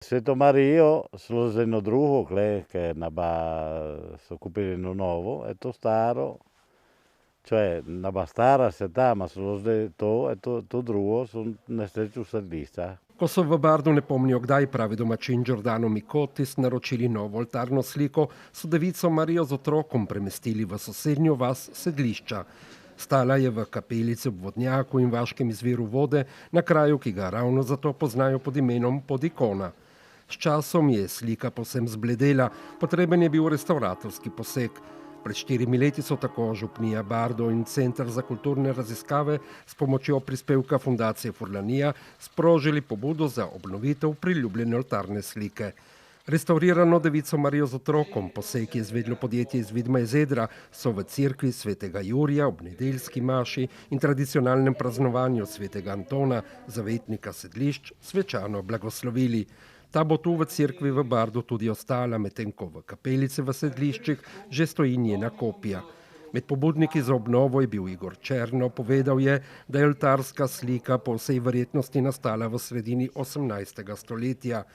Sveto Mario slože jedno drugo, che so kupili jedno novo, je to staro, cioè naba stara sveta, ma slože to drugo so nesreču središča. Ko so v Bardu, ne pomnijo kdaj, pravi domačin Giordano Mikotis, naročili novo oltarno sliko, so devico Marijo z otrokom premestili v sosednjo vas Sedlišča. Stala je v kapelici ob vodnjaku in vaškem izviru vode, na kraju, ki ga ravno zato poznajo pod imenom Podikona. S časom je slika povsem zbledela, potreben je bil restavratorski poseg. Pred 4 leti so tako župnija Bardo in Center za kulturne raziskave s pomočjo prispevka Fundacije Furlanija sprožili pobudo za obnovitev priljubljene oltarne slike. Restaurirano devico Marijo z otrokom, poseg je izvedlo podjetje iz Vidma iz Edra, so v cerkvi svetega Jurija ob nedeljski maši in tradicionalnem praznovanju svetega Antona, zavetnika Sedlišč, svečano blagoslovili. Ta bo tu v cerkvi v Bardu tudi ostala, medtem ko v kapelici v Sedliščih že stoji njena kopija. Med pobudniki za obnovo je bil Igor Černo, povedal je, da je oltarska slika po vsej verjetnosti nastala v sredini 18. stoletja.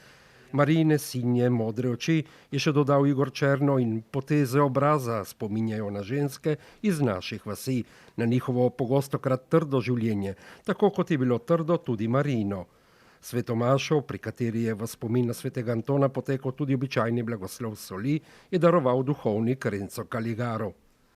Marijine sinje, modre oči, je še dodal Igor Černo, in poteze obraza spominjajo na ženske iz naših vasi, na njihovo pogostokrat trdo življenje, tako kot je bilo trdo tudi Marijino. Svetomašo, pri kateri je v spomin na svetega Antona potekal tudi običajni blagoslov soli, je daroval duhovnik Renzo Caligaro.